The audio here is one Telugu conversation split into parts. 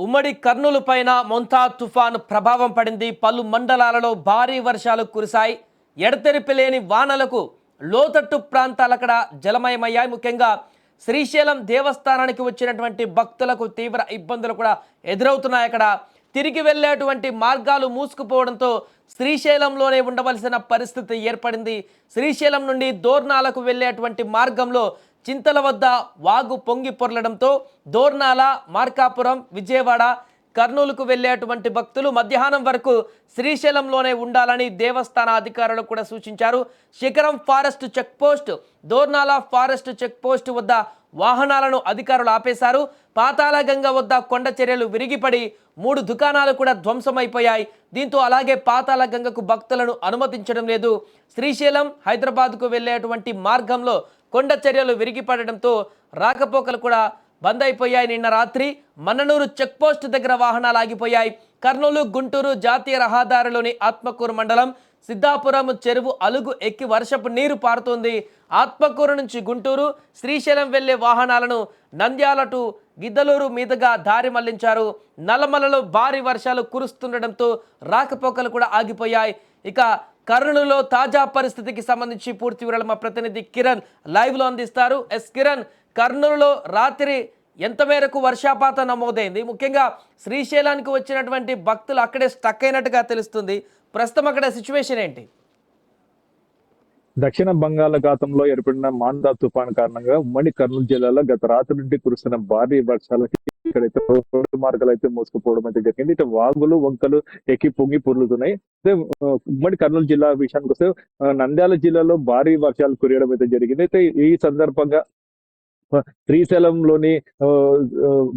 ఉమ్మడి కర్నూలు పైన మొంతా తుఫాను ప్రభావం పడింది. పలు మండలాలలో భారీ వర్షాలు కురిశాయి. ఎడతెరిపి లేని వానలకు లోతట్టు ప్రాంతాలు అక్కడ జలమయమయ్యాయి. ముఖ్యంగా శ్రీశైలం దేవస్థానానికి వచ్చినటువంటి భక్తులకు తీవ్ర ఇబ్బందులు కూడా ఎదురవుతున్నాయి. అక్కడ తిరిగి వెళ్ళేటువంటి మార్గాలు మూసుకుపోవడంతో శ్రీశైలంలోనే ఉండవలసిన పరిస్థితి ఏర్పడింది. శ్రీశైలం నుండి దోర్నాలకు వెళ్ళేటువంటి మార్గంలో చింతల వద్ద వాగు పొంగి పొర్లడంతో దోర్నాల, మార్కాపురం, విజయవాడ, కర్నూలుకు వెళ్ళేటువంటి భక్తులు మధ్యాహ్నం వరకు శ్రీశైలంలోనే ఉండాలని దేవస్థాన అధికారులు కూడా సూచించారు. శిఖరం forest checkpost, Dornala forest checkpost వద్ద వాహనాలను అధికారులు ఆపేశారు. పాతాళగంగ వద్ద కొండ చర్యలు విరిగిపడి 3 దుకాణాలు కూడా ధ్వంసమైపోయాయి. దీంతో అలాగే పాతాళగంగకు భక్తులను అనుమతించడం లేదు. శ్రీశైలం, హైదరాబాద్కు వెళ్ళేటువంటి మార్గంలో కొండ చర్యలు విరిగిపడడంతో రాకపోకలు కూడా బంద్ అయిపోయాయి. నిన్న రాత్రి మన్ననూరు చెక్పోస్ట్ దగ్గర వాహనాలు ఆగిపోయాయి. కర్నూలు, గుంటూరు జాతీయ రహదారిలోని ఆత్మకూరు మండలం సిద్ధాపురం చెరువు అలుగు ఎక్కి వర్షపు నీరు పారుతోంది. ఆత్మకూరు నుంచి గుంటూరు, శ్రీశైలం వెళ్లే వాహనాలను నంద్యాల టు గిద్దలూరు మీదుగా దారి మళ్లించారు. నల్లమలలో భారీ వర్షాలు కురుస్తుండటంతో రాకపోకలు కూడా ఆగిపోయాయి. ఇక కర్నూలులో తాజా పరిస్థితికి సంబంధించి పూర్తి వివరాలు మా ప్రతినిధి కిరణ్ లైవ్లో అందిస్తారు. కిరణ్, కర్నూలులో రాత్రి ఎంత మేరకు వర్షపాతం నమోదైంది? ముఖ్యంగా శ్రీశైలానికి వచ్చినటువంటి భక్తులు అక్కడే స్టక్ అయినట్టుగా తెలుస్తుంది. ప్రస్తుతం అక్కడ సిచ్యువేషన్ ఏంటి? దక్షిణ బంగాళాఖాతంలో ఏర్పడిన మాందా తుఫాను కారణంగా ఉమ్మడి కర్నూలు జిల్లాలో గత రాత్రి నుండి కురుస్తున్న భారీ వర్షాలకి ఇక్కడైతే రోడ్డు మార్గాలు అయితే మోసుకుపోవడం అయితే జరిగింది. ఇటు వాగులు, వంకలు ఎక్కి పొంగి పొర్లుతున్నాయి. అయితే ఉమ్మడి కర్నూలు జిల్లా విషయానికి వస్తే నంద్యాల జిల్లాలో భారీ వర్షాలు కురియడం అయితే జరిగింది. అయితే ఈ సందర్భంగా శ్రీశైలంలోని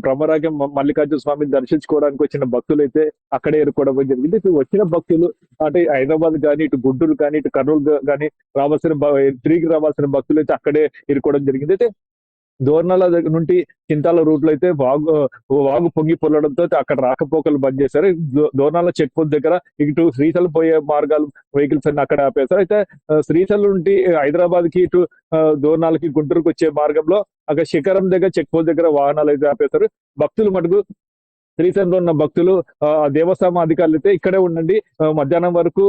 బ్రహ్మరాజ్యం మల్లికార్జున స్వామిని దర్శించుకోవడానికి వచ్చిన భక్తులు అయితే అక్కడే ఏర్పడడం జరిగింది. ఇటు వచ్చిన భక్తులు అంటే హైదరాబాద్ కానీ, ఇటు గుంటూరు కానీ, ఇటు కర్నూలు కానీ తిరిగి రావాల్సిన భక్తులు అయితే అక్కడే ఏర్పడడం జరిగింది. అయితే దోర్నాల దగ్గర నుండి చింతాల రూట్ లో అయితే వాగు పొంగి పొల్లడంతో అక్కడ రాకపోకలు బంద్ చేశారు. దోర్నాల చెక్ పోస్ట్ దగ్గర ఇటు శ్రీశైలం పోయే మార్గాలు వెహికల్స్ అన్ని అక్కడ ఆపేశారు. అయితే శ్రీశైలం నుండి హైదరాబాద్ కి ఇటు దోర్నాలకి, గుంటూరుకు వచ్చే మార్గంలో అక్కడ శిఖరం దగ్గర చెక్ పోస్ట్ దగ్గర వాహనాలు అయితే ఆపేశారు. భక్తులు మటుకు శ్రీశైలంలో ఉన్న భక్తులు దేవస్థానం అధికారులు అయితే ఇక్కడే ఉండండి, మధ్యాహ్నం వరకు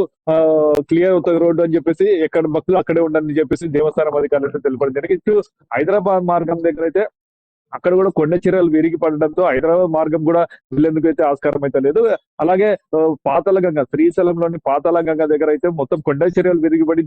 క్లియర్ అవుతుంది రోడ్డు అని చెప్పేసి, ఎక్కడ భక్తులు అక్కడే ఉండండి అని చెప్పేసి దేవస్థానం అధికారులు అయితే తెలపడం జరిగింది. ఇటు హైదరాబాద్ మార్గం దగ్గర అయితే అక్కడ కూడా కొండ చర్యలు విరిగి పడడంతో హైదరాబాద్ మార్గం కూడా వెళ్లేందుకు అయితే ఆస్కారం అయితే లేదు. అలాగే పాతాళగంగ, శ్రీశైలంలోని పాతాళగంగ దగ్గర అయితే మొత్తం కొండ చర్యలు విరిగిపడి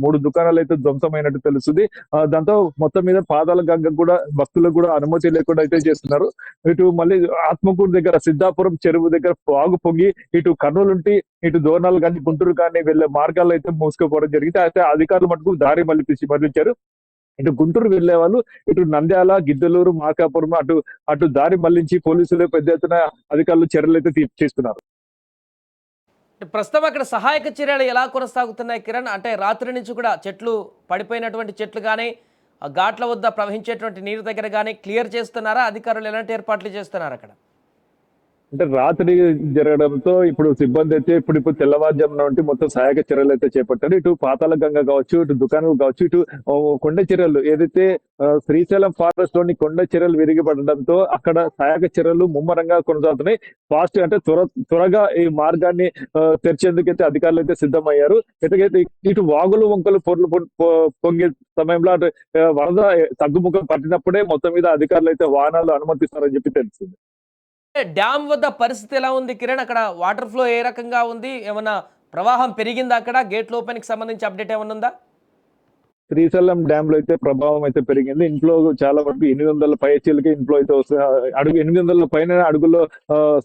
3 దుకాణాలు అయితే ధ్వంసమైనట్టు తెలుస్తుంది. దాంతో మొత్తం మీద పాతాళగంగ కూడా భక్తులకు కూడా అనుమతి లేకుండా అయితే చేస్తున్నారు. ఇటు మళ్ళీ ఆత్మకూరు దగ్గర సిద్ధాపురం చెరువు దగ్గర వాగు పొంగి ఇటు కర్నూలు నుండి ఇటు దోర్నాలు కానీ, గుంటూరు కానీ వెళ్లే మార్గాలు అయితే మూసుకుపోవడం జరిగింది. అయితే అధికారులు మటుకు దారి మళ్లించారు. ఇటు గుంటూరు వెళ్లే వాళ్ళు ఇటు నంద్యాల, గిద్దలూరు, మార్కాపురం అటు దారి మళ్లించి పోలీసులు పెద్ద ఎత్తున అధికారులు చర్యలు అయితే చేస్తున్నారు. ప్రస్తుతం అక్కడ సహాయక చర్యలు ఎలా కొనసాగుతున్నాయి కిరణ్? అంటే రాత్రి నుంచి కూడా చెట్లు పడిపోయినటువంటి చెట్లు కానీ, ఘాట్ల వద్ద ప్రవహించేటువంటి నీరు దగ్గర కానీ క్లియర్ చేస్తున్నారా? అధికారులు ఎలాంటి ఏర్పాట్లు చేస్తున్నారు అక్కడ? అంటే రాత్రి జరగడంతో ఇప్పుడు సిబ్బంది అయితే ఇప్పుడు తెల్లవారుజామున నుండి మొత్తం సహాయక చర్యలు అయితే చేపట్టారు. ఇటు పాతాళగంగ కావచ్చు, ఇటు దుకాణాలు కావచ్చు, ఇటు కొండ చర్యలు ఏదైతే శ్రీశైలం ఫారెస్ట్ లోని కొండ చర్యలు విరిగిపడడంతో అక్కడ సహాయక చర్యలు ముమ్మరంగా కొనసాగుతున్నాయి. ఫాస్ట్ అంటే త్వరగా ఈ మార్గాన్ని తెరిచేందుకైతే అధికారులు అయితే సిద్ధమయ్యారు. అయితే ఇటు వాగులు, వంకలు పొంగే సమయంలో అటు వరద తగ్గుముఖం పట్టినప్పుడే మొత్తం మీద అధికారులు అయితే వాహనాలు అనుమతిస్తారని చెప్పి తెలిసింది. డ్యామ్ వద్ద పరిస్థితి ఎలా ఉంది కిరణ్? అక్కడ వాటర్ ఫ్లో ఏ రకంగా ఉంది? ఏమన్నా ప్రవాహం పెరిగిందా? అక్కడ గేట్ ఓపెన్ కి సంబంధించి అప్డేట్ ఏమన్నా ఉందా? శ్రీశైలం డ్యామ్ లో అయితే ప్రభావం అయితే పెరిగింది. ఇంట్లో చాలా వరకు 800 పైచీలకి ఇంట్లో అయితే 800 పైన అడుగుల్లో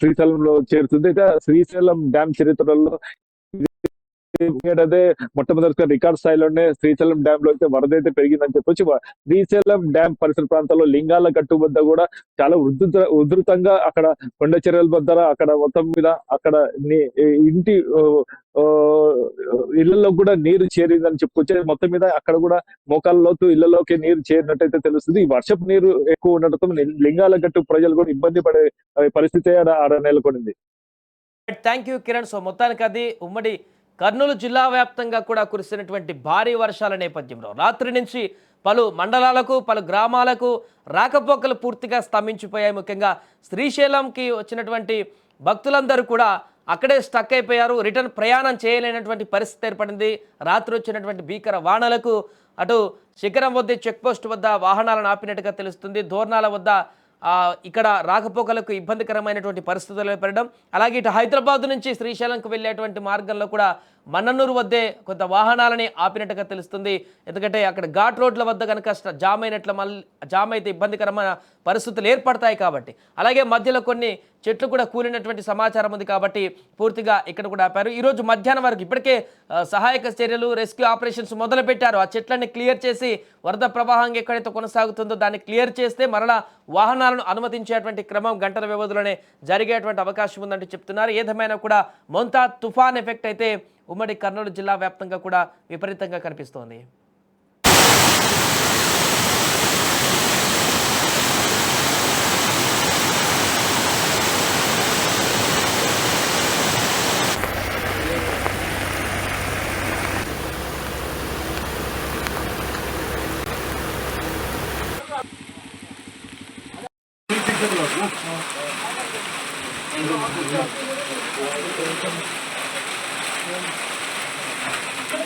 శ్రీశైలంలో చేరుతుంది. అయితే శ్రీశైలం డ్యామ్ చరిత్రలో అదే మొట్టమొదటిగా రికార్డ్ స్థాయిలోనే శ్రీశైలం డ్యామ్ లో అయితే వరద అయితే పెరిగిందని చెప్పొచ్చు. శ్రీశైలం డ్యామ్ పరిసర ప్రాంతాల్లో లింగాల గట్టు వద్ద కూడా చాలా ఉధృతంగా అక్కడ కొండ చర్యల వద్ద అక్కడ మొత్తం మీద అక్కడ ఇంటి ఇళ్లలో కూడా నీరు చేరిందని చెప్పుకొచ్చే. మొత్తం మీద అక్కడ కూడా మోకాళ్ళ లోతు ఇళ్లలోకి నీరు చేరినట్టయితే తెలుస్తుంది. ఈ వర్షపు నీరు ఎక్కువ ఉండటంతో లింగాల గట్టు ప్రజలు కూడా ఇబ్బంది పడే పరిస్థితి ఆడ నెలకొనింది. Thank you Kiran. సో మొత్తానికి అది ఉమ్మడి కర్నూలు జిల్లా వ్యాప్తంగా కూడా కురిసినటువంటి భారీ వర్షాల నేపథ్యంలో రాత్రి నుంచి పలు మండలాలకు పలు గ్రామాలకు రాకపోకలు పూర్తిగా స్తంభించిపోయాయి. ముఖ్యంగా శ్రీశైలంకి వచ్చినటువంటి భక్తులందరూ కూడా అక్కడే స్టక్ అయిపోయారు. రిటర్న్ ప్రయాణం చేయలేనటువంటి పరిస్థితి ఏర్పడింది. రాత్రి వచ్చినటువంటి భీకర వానలకు అటు శిఖరం వద్ద చెక్పోస్ట్ వద్ద వాహనాలను ఆపినట్టుగా తెలుస్తుంది. దోర్నాల వద్ద ఇక్కడ రాకపోకలకు ఇబ్బందికరమైనటువంటి పరిస్థితులు ఏర్పడడం, అలాగే ఇటు హైదరాబాద్ నుంచి శ్రీశైలంకు వెళ్ళేటువంటి మార్గంలో కూడా మన్ననూరు వద్దే కొంత వాహనాలని ఆపినట్టుగా తెలుస్తుంది. ఎందుకంటే అక్కడ ఘాట్ రోడ్ల వద్ద కనుక జామ్ అయితే ఇబ్బందికరమైన పరిస్థితులు ఏర్పడతాయి కాబట్టి, అలాగే మధ్యలో కొన్ని చెట్లు కూడా కూలినటువంటి సమాచారం ఉంది కాబట్టి పూర్తిగా ఇక్కడ కూడా ఆపారు. ఈరోజు మధ్యాహ్నం వరకు ఇప్పటికే సహాయక చర్యలు, రెస్క్యూ ఆపరేషన్స్ మొదలుపెట్టారు. ఆ చెట్లన్నీ క్లియర్ చేసి వరద ప్రవాహం ఎక్కడైతే కొనసాగుతుందో దాన్ని క్లియర్ చేస్తే మరలా వాహనాలను అనుమతించేటువంటి క్రమం గంటల వ్యవధిలోనే జరిగేటువంటి అవకాశం ఉందంటూ చెప్తున్నారు. ఏదేమైనా కూడా మొంతా తుఫాన్ ఎఫెక్ట్ అయితే ఉమ్మడి కర్నూలు జిల్లా వ్యాప్తంగా కూడా విపరీతంగా కనిపిస్తోంది.